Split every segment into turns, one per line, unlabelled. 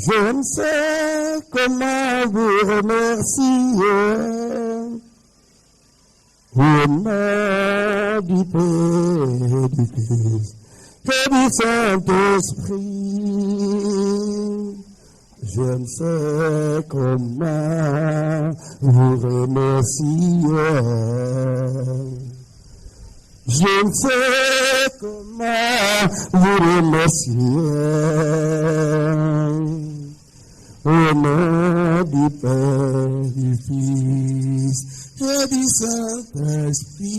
Je ne sais comment vous remercier. Au nom du Père, du Fils et du Saint-Esprit. Je ne sais comment vous remercier. Je ne sais comment vous remercier. Au nom du Père, du Fils et du Saint-Esprit.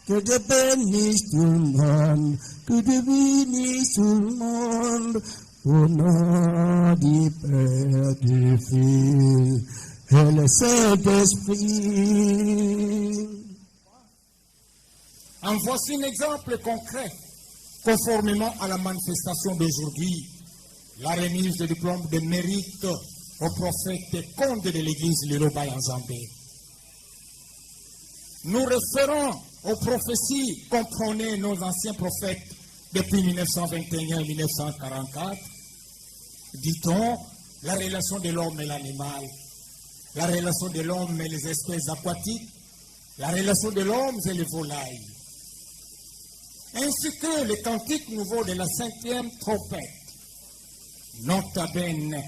Que Dieu bénisse tout le monde, que Dieu bénisse tout le monde, au nom du Père, du Fils et le Saint-Esprit.
En voici un exemple concret, conformément à la manifestation d'aujourd'hui, la remise de diplôme de mérite au prophète et comte de l'église Liloba Nzambé. Nous référons aux prophéties qu'ont prônées nos anciens prophètes depuis 1921 et 1944. Dit-on, la relation de l'homme et l'animal, la relation de l'homme et les espèces aquatiques, la relation de l'homme et les volailles, ainsi que le cantique nouveau de la 5e trompette. Nota bene.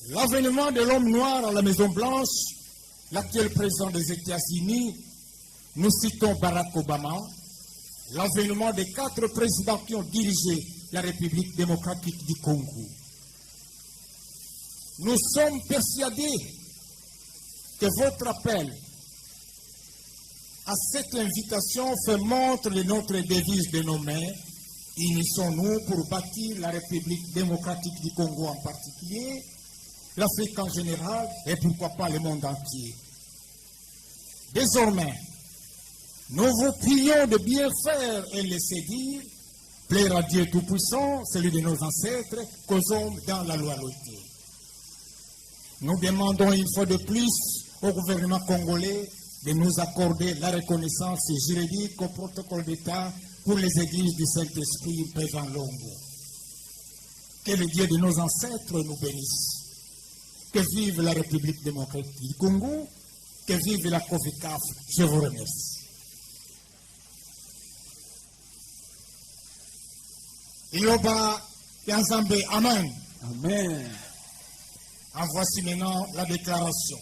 L'avènement de l'homme noir à la Maison Blanche, l'actuel président des États-Unis, nous citons Barack Obama, l'avènement des 4 présidents qui ont dirigé la République démocratique du Congo. Nous sommes persuadés que votre appel à cette invitation fait montre de notre devise dénommée « Unissons-nous pour bâtir la République démocratique du Congo en particulier, l'Afrique en général et pourquoi pas le monde entier ». Désormais, nous vous prions de bien faire et laisser dire, plaire à Dieu Tout-Puissant, celui de nos ancêtres, qu'aux hommes dans la loyauté. Nous demandons une fois de plus au gouvernement congolais de nous accorder la reconnaissance juridique au protocole d'État pour les églises du Saint-Esprit présent Longo. Que le Dieu de nos ancêtres nous bénisse. Que vive la République démocratique du Congo. Que vive la COVICAF. Je vous remercie. Iloba Nzambé, Amen.
Amen.
En voici maintenant la déclaration.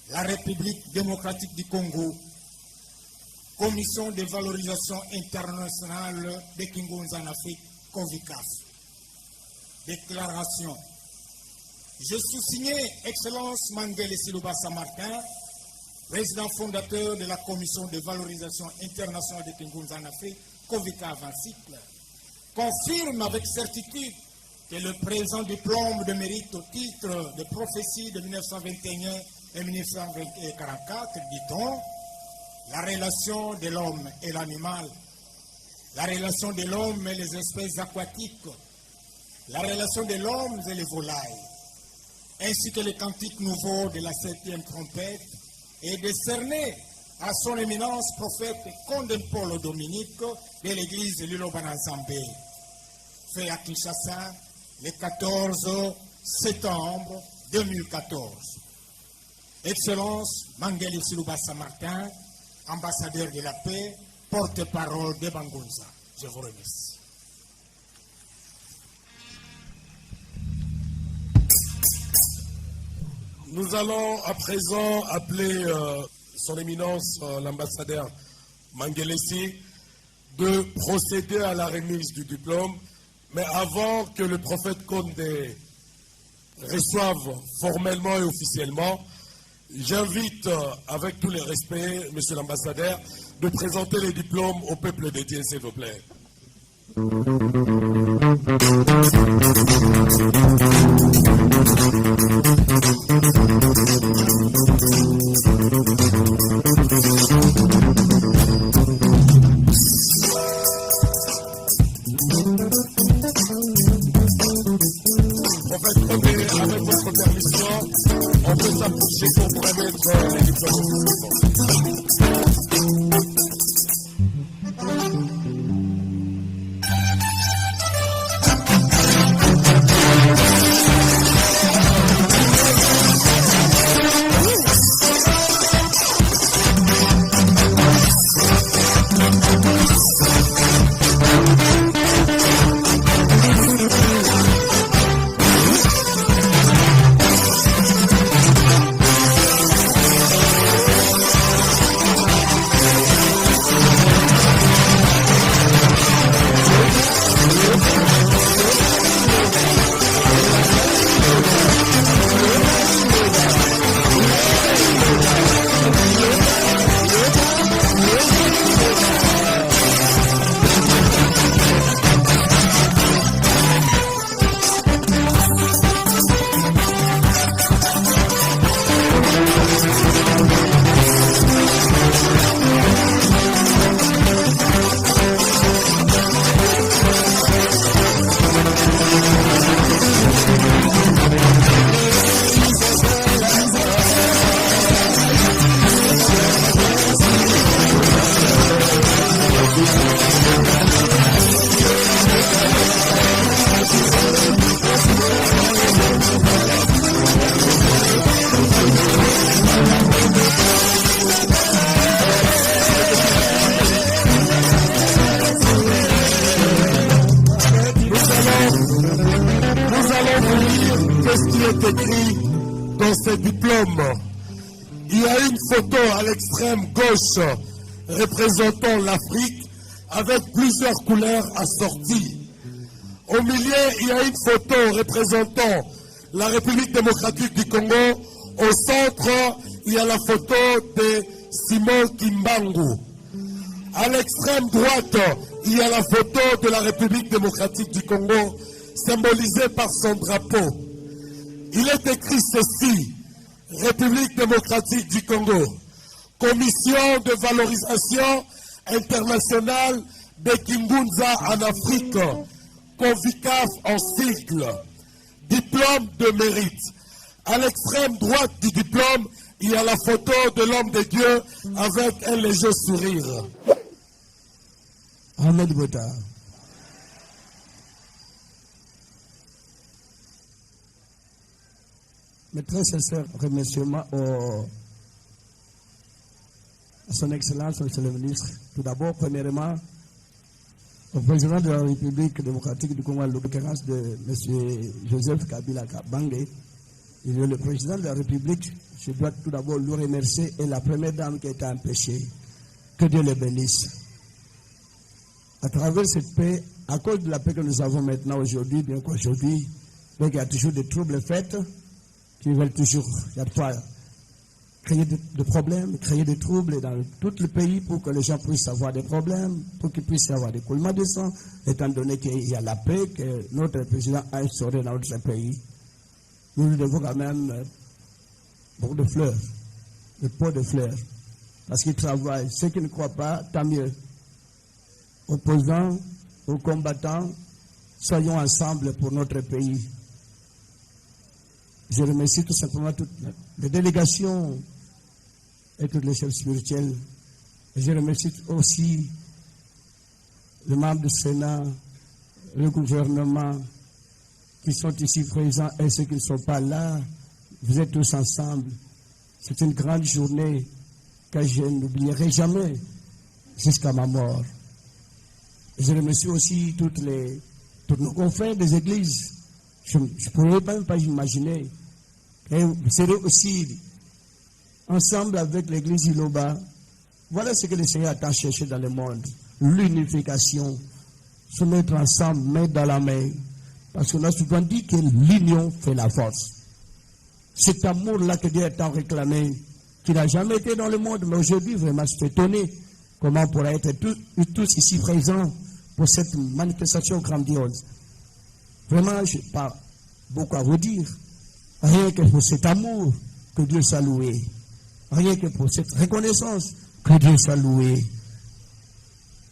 La République démocratique du Congo, Commission de valorisation internationale des Kingons en Afrique, COVICAF. Déclaration. Je sous-signe Excellence Mangele Siluba Samartin, président fondateur de la Commission de valorisation internationale des Kingons en Afrique, COVICAF en cycle, confirme avec certitude que le présent diplôme de mérite au titre de prophétie de 1921 et 1944, dit-on, la relation de l'homme et l'animal, la relation de l'homme et les espèces aquatiques, la relation de l'homme et les volailles, ainsi que le cantique nouveau de la 7e trompette, est décerné à son éminence prophète Condempolo Dominique de l'église Liloba Nzambé, fait à Kinshasa le 14 septembre 2014. Excellence Mangele Siluba Samartin, ambassadeur de la paix, porte-parole de Bangonza. Je vous remercie.
Nous allons à présent appeler son éminence, l'ambassadeur Mangelesi, de procéder à la remise du diplôme. Mais avant que le prophète Condé reçoive formellement et officiellement, j'invite, avec tous les respects, monsieur l'ambassadeur, de présenter les diplômes au peuple de Dieu, s'il vous plaît. Prophète Condé, avec votre permission, on peut s'approcher pour remettre les diplômes. Qu'est-ce qui est écrit dans ces diplômes? Il y a une photo à l'extrême gauche représentant l'Afrique avec plusieurs couleurs assorties. Au milieu, il y a une photo représentant la République démocratique du Congo. Au centre, il y a la photo de Simon Kimbangu. À l'extrême droite, il y a la photo de la République démocratique du Congo, symbolisée par son drapeau. Il est écrit ceci: République démocratique du Congo, Commission de valorisation internationale de Kingunza en Afrique, COVICAF en sigle, diplôme de mérite. À l'extrême droite du diplôme, il y a la photo de l'homme de Dieu avec un léger sourire.
Ahmed Bota. Mes très sincères remerciements à son Excellence, Monsieur le Ministre. Tout d'abord, premièrement, au président de la République démocratique du Congo, en l'occurrence de M. Joseph Kabila Kabange. Il est le président de la République. Je dois tout d'abord le remercier, et la première dame qui a été empêchée. Que Dieu le bénisse. À travers cette paix, à cause de la paix que nous avons maintenant aujourd'hui, bien qu'aujourd'hui, il y a toujours des troubles faits, qui veulent toujours, il y a pas créer des problèmes, créer des troubles dans tout le pays pour que les gens puissent avoir des problèmes, pour qu'ils puissent avoir des coulements de sang, étant donné qu'il y a la paix que notre président a instaurée dans notre pays. Nous lui devons quand même beaucoup de fleurs, des pots de fleurs, parce qu'ils travaillent. Ceux qui ne croient pas, tant mieux. Opposants, aux combattants, soyons ensemble pour notre pays. Je remercie tout simplement toutes les délégations et toutes les chefs spirituels. Et je remercie aussi les membres du Sénat, le gouvernement qui sont ici présents et ceux qui ne sont pas là. Vous êtes tous ensemble. C'est une grande journée que je n'oublierai jamais jusqu'à ma mort. Et je remercie aussi tous nos confrères des églises. Je ne pourrais même pas imaginer. Et vous serez aussi ensemble avec l'église Iloba. Voilà ce que le Seigneur a cherché dans le monde. L'unification. Se mettre ensemble, main dans la main. Parce qu'on a souvent dit que l'union fait la force. Cet amour-là que Dieu a tant réclamé, qui n'a jamais été dans le monde, mais aujourd'hui, vraiment, je suis étonné comment on pourrait être tous ici présents pour cette manifestation grandiose. Vraiment, je n'ai pas beaucoup à vous dire. Rien que pour cet amour, que Dieu soit loué. Rien que pour cette reconnaissance, que Dieu soit loué.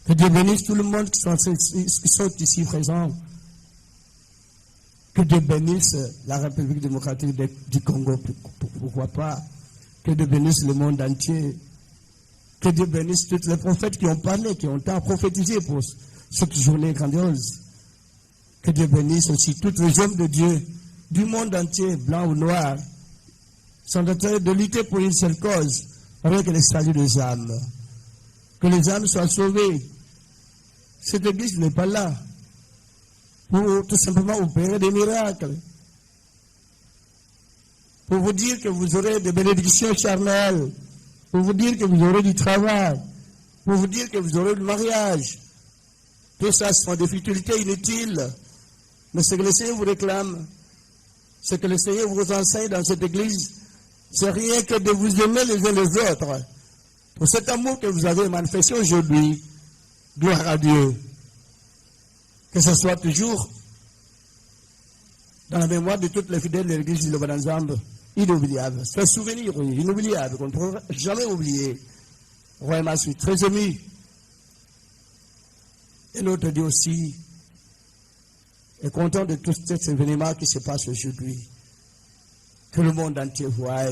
Que Dieu bénisse tout le monde qui sont ici présents. Que Dieu bénisse la République démocratique du Congo, pourquoi pas. Que Dieu bénisse le monde entier. Que Dieu bénisse tous les prophètes qui ont parlé, qui ont tant prophétisé pour cette journée grandiose. Que Dieu bénisse aussi tous les hommes de Dieu du monde entier, blanc ou noir, sont en train de lutter pour une seule cause, avec le salut des âmes. Que les âmes soient sauvées. Cette église n'est pas là pour tout simplement opérer des miracles, pour vous dire que vous aurez des bénédictions charnelles, pour vous dire que vous aurez du travail, pour vous dire que vous aurez du mariage. Tout ça sont des futilités inutiles. Mais ce que le Seigneur vous réclame, ce que le Seigneur vous enseigne dans cette église, c'est rien que de vous aimer les uns les autres. Pour cet amour que vous avez manifesté aujourd'hui, gloire à Dieu. Que ce soit toujours dans la mémoire de toutes les fidèles de l'église de l'Obananzambe, inoubliable. C'est un souvenir, oui, inoubliable, qu'on ne pourra jamais oublier. Vraiment, je suis très ému. Et l'autre dit aussi, est content de tous ces événements qui se passent aujourd'hui. Que le monde entier voie.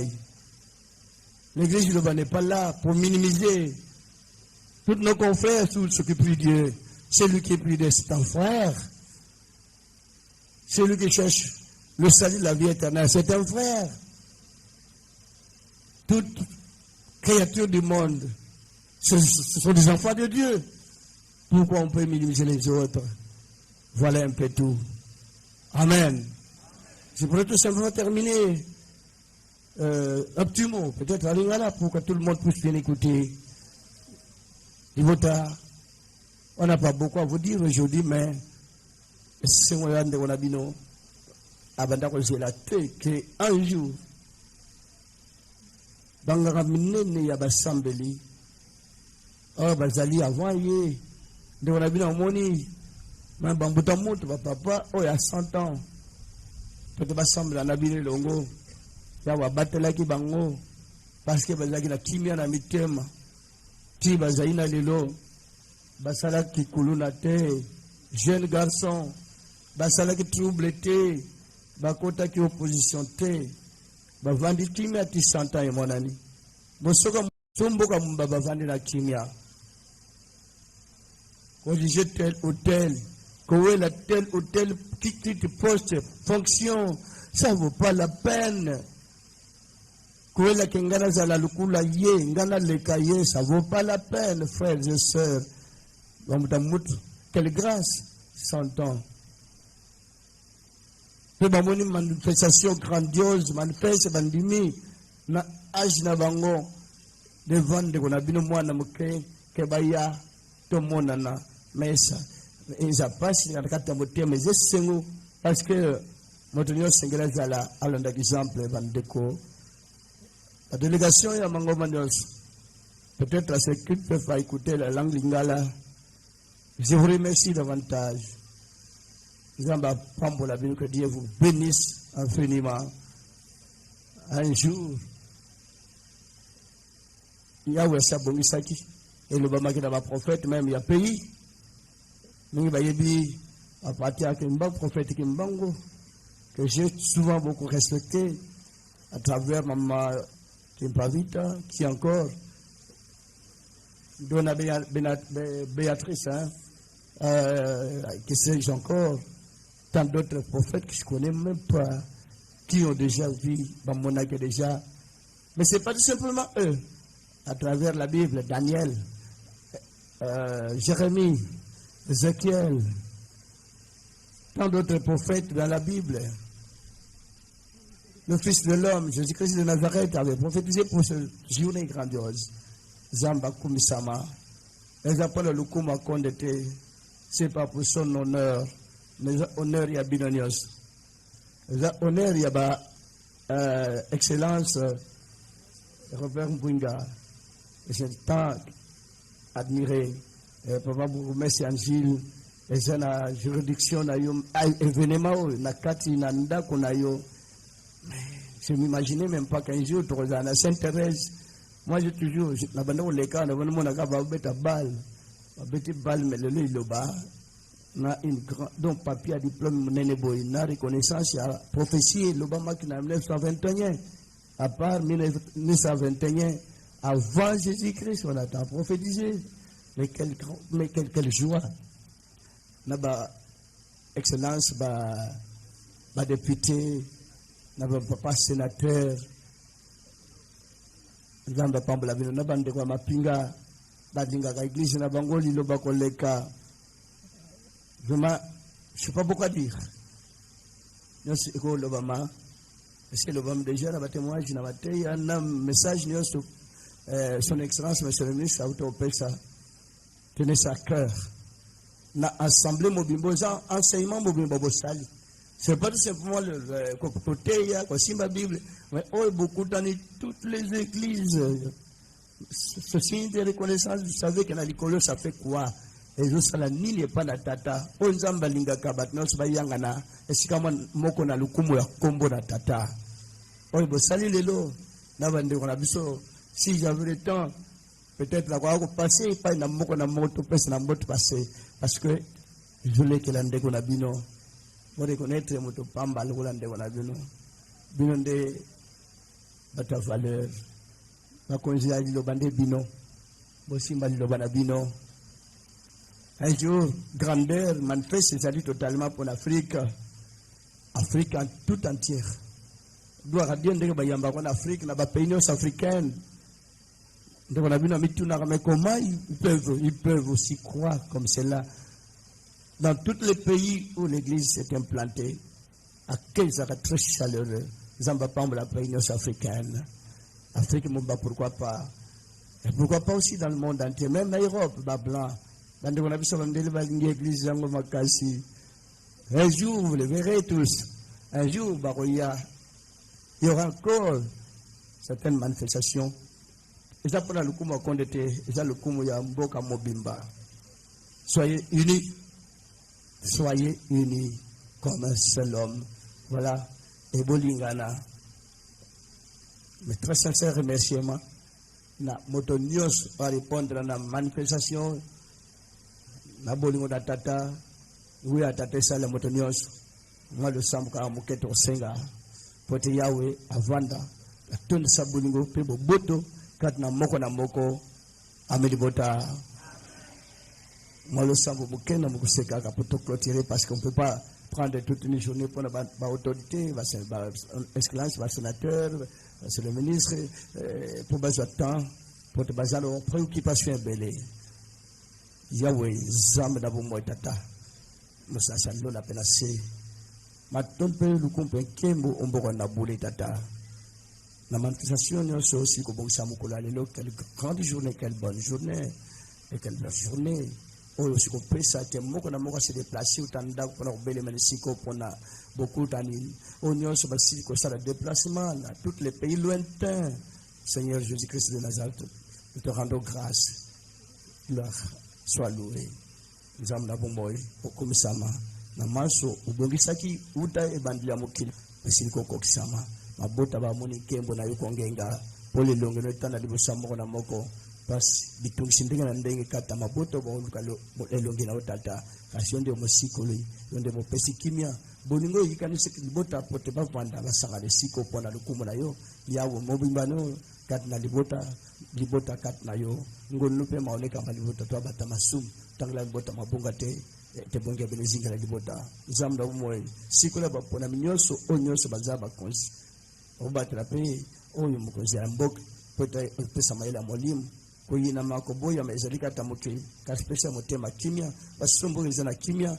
L'église de l'Oban n'est pas là pour minimiser Tous nos confrères, tous ceux qui prient Dieu, celui qui prie Dieu, c'est un frère. Celui qui cherche le salut de la vie éternelle, c'est un frère. Toute créature du monde, ce sont des enfants de Dieu. Pourquoi on peut minimiser les autres? Voilà un peu tout. Amen. Je pourrais tout simplement terminer un petit mot, peut-être à Lingala, pour que tout le monde puisse bien écouter. On n'a pas beaucoup à vous dire aujourd'hui, mais c'est un de mon abino. Avant de la tête, qu'un jour, dans le ramener, il y a des sambeli. Oh, bazali avant, de mon abino, moni, mais bamboutamou, papa, oh, il y a 100 ans. Peut-être semble en abino longo. Il y a battre là qui bango. Parce que bazali na kimia na mitema. Ti bazali na lelo. Basala qui kuluna te. Jeune garçon. Basala qui trouble te. Bakota qui opposition te. Bavandi kimia ti 100 ans mon ami. Bosoka somboka mba bavandi na kimia. Quand je tel hôtel. Quand la tel hôtel qui poste fonction, ça ne vaut pas la peine. Quand la kengana za la lukula ye, ngana lekaye, ça ne vaut pas la peine, frères et sœurs. Quelle grâce, 100 ans. Une manifestation grandiose, manifeste bandimi, na âge na bango, devant de konabino mwana muke, kebaya, tomonana, mesa. Et ça passe dans le cadre de mais c'est parce que notre union singulière à l'exemple Vandeko. La délégation est à Mangomanios. Peut-être à ceux qui peuvent pas écouter la langue lingala. Je vous remercie davantage. Que Dieu vous bénisse infiniment. Un jour, il y a Wessa Bongisaki et le Bama qui est prophète, même il y a pays. Nous à partir d'un prophète que j'ai souvent beaucoup respecté à travers Maman Kimpavita, qui encore Donna Béatrice, qui sais-je encore, tant d'autres prophètes que je ne connais même pas, qui ont déjà vu Bamona déjà. Mais ce n'est pas tout simplement eux, à travers la Bible, Daniel, Jérémie, Ézéchiel, tant d'autres prophètes dans la Bible. Le Fils de l'homme, Jésus-Christ de Nazareth, avait prophétisé pour cette journée grandiose. Zamba Kumisama. Les appels le Kuma Kondete, ce n'est pas pour son honneur, mais honneur y a Binonios. Honneur y a Excellence Robert Mbunga. Et j'ai tant admiré. Papa merci Angile, et c'est la juridiction na yo événement na kati na ndako na yo. Je m'imaginais même pas qu'un jour tu seras à Sainte-Thérèse. Moi j'ai toujours na bando le cas na bando mona ka ba beta balle. Ba beti balle mais le loba na une grand donc papier à diplôme nene boy na reconnaissance à prophétie l'Obama qui en 1921 à part 1921 avant Jésus-Christ on a prophétisé. Mais quelle joie. Naba excellence, ba député, naba papa sénateur, naba pambla bino, naba ndekwa mapinga, badinga ka église na bangoli loba koleka. Vraiment, je ne sais pas beaucoup à dire. Nous sommes l'Obama. Est-ce que l'Obama déjà a témoignage, il y a un message, son excellence, monsieur le ministre, a autorisé ça. Tenez ça à cœur. Na assemblée mobimbo, enseignement mobimbo bosali. C'est pas tout simplement le côté, il y a la Bible, mais beaucoup dans toutes les églises. Ce signe de reconnaissance, vous savez que dans l'école, ça fait quoi? Et je sais la nil n'est pas la tata. On zamba linga kabat, non c'est pas yangana. Et si comme moko na lukumu ya kombo na tata. Oh bosali lelo. Na bande on a biso. Si j'avais le temps. Peut-être la quoi passer, pas une moto na moto, pèse na moto passer. Parce que je voulais que l'ande qu'on a bino. Vous reconnaître moto pamba le l'ande qu'on a bino. Bino de bata valeur. La conjugal le bande bino. Bosimba Liloba Nabino. Un jour, grandeur manifeste, c'est-à-dire totalement pour l'Afrique, Afrique en tout entière. Gloire à Dieu, en Afrique, dans les pays africains. Mais comment ils peuvent aussi croire comme cela dans tous les pays où l'église s'est implantée, à quels arrêts très chaleureux, Zambapam la pays africaine. Afrique, pourquoi pas? Et pourquoi pas aussi dans le monde entier, même en Europe, blanc. Un jour, vous le verrez tous. Un jour, il y aura encore certaines manifestations. Et ça, pour le coup, soyez unis. Soyez unis comme un seul homme. Voilà. Et Bolingana. Mes très sincères remerciements. Na motonios va répondre à la manifestation. Na bolingo da tata. Oui, à tata ça la motonios. Moi, le samka muketo senga. Pote yawe avanda. La tonne sa bolingo pebo boto. Kat na moko amelibota. Moi, le sambo mukena mukuseka pour tout clôturer parce qu'on ne peut pas prendre toute une journée pour l'autorité, excellence, le sénateur, c'est le ministre, pour besoin de temps, pour te baser en préoccupation belée. Yahweh, Zam d'Abou Tata, Moussa Sando la penacé. Maintenant, nous comprenons qu'on a boulé Tata. La manifestation, nous sommes aussi comme Samukola, quelle grande journée, quelle bonne journée, et quelle belle journée. Oh, si on peut ça, c'est moi qu'on a se déplacer au Tanda pour nous belle Mexico pour beaucoup d'années. On y a ce que ça le déplacement dans tous les pays lointains. Seigneur Jésus-Christ de Nazareth, nous te rendons grâce. Gloire soit loué. Nous avons la bomboy au komisama. Na maso ubongisaki uta e bandia mokili. Pesi ko kokisama. Mabota ba moni kembo na yukongenga. Pole longo no tanda libosamo na moko. Pas bitung sindinga na ndenge kata maboto ba olukalo elongi na otata kasi onde mosikoli onde mopesi kimia bolingo yikanise libota pote ba kwanda basanga de siko pona lukumu na yo yawo mobimbano kat na libota kat na yo ngonu pe maoneka malibota to bata masum tangla libota mabunga te bonge benezinga la libota zamda moyo sikola ba pona minyoso onyoso bazaba konsi obatra pe oyo mukozi ambok pote pesa maila molimu Koyina makoboya mezalika tamuki kaspesa motema kimia basombo na kimia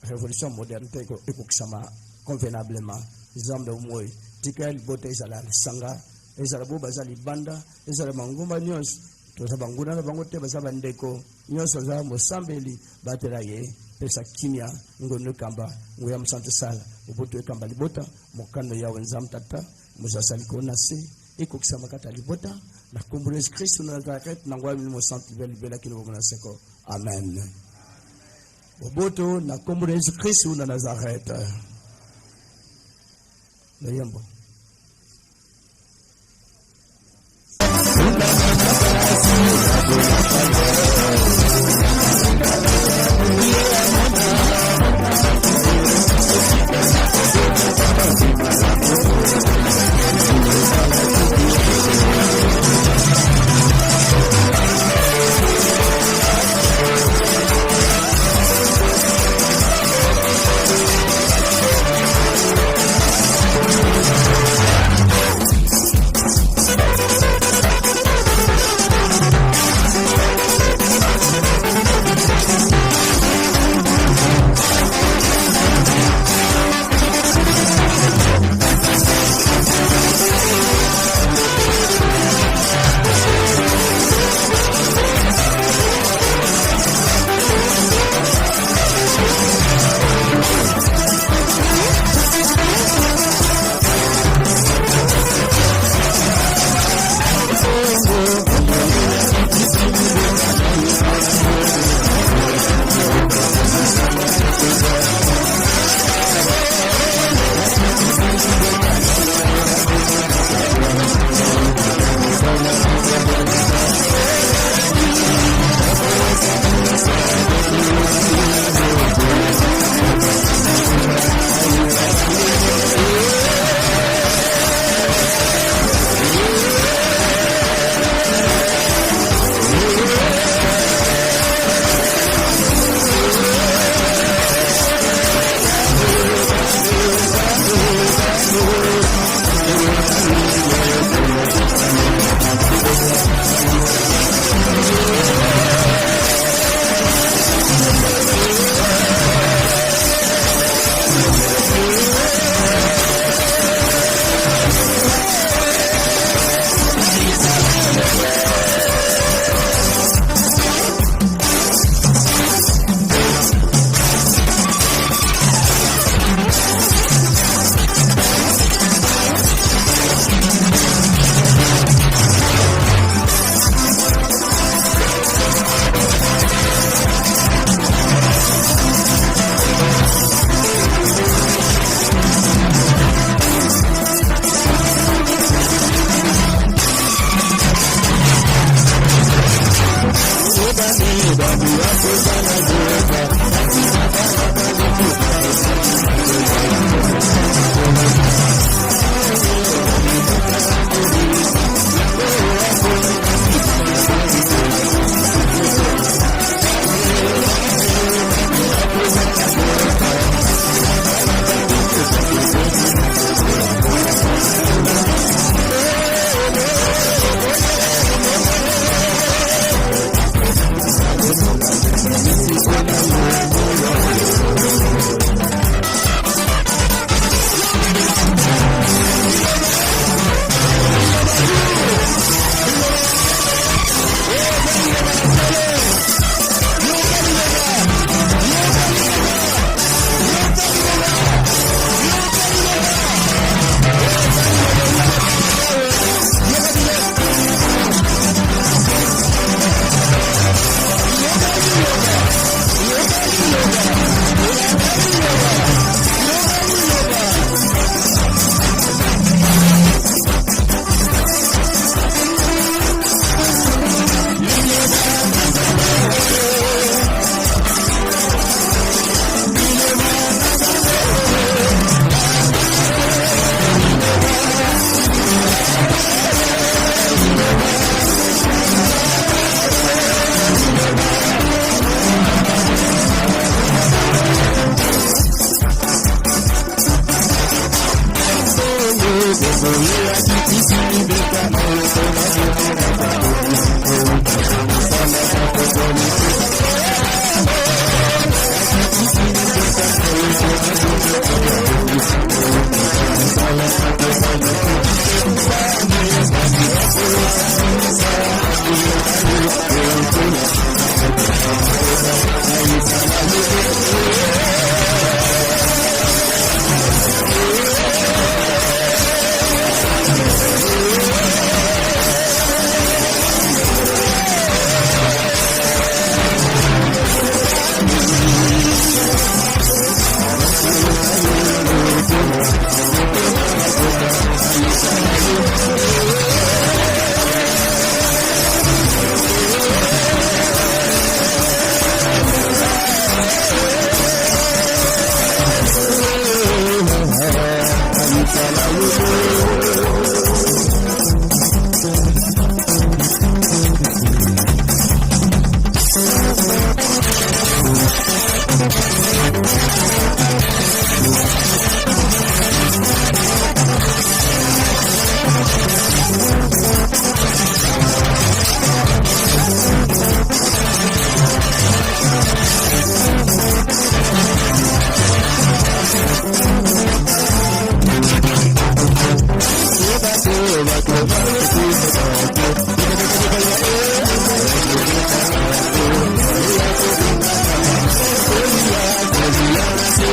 révolution moderne teko ekokisama convenablement zambe moy tikal bote ezala sanga ezala bo bazali banda ezala mangumba nyos to sabanguna na bangote bazaba ndeko nyos za mosambeli batela ye pesa kimia ngono kamba ngoya msante sala uboto kamba libota mokando ya wenzam tata muzasali konase ekokisama kata libota na kumbule Kristo na Nazareth na ngwa mimo santi bela kilo mwana seko amen boboto na kumbule Kristo na Nazareth na yambo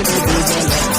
Ezala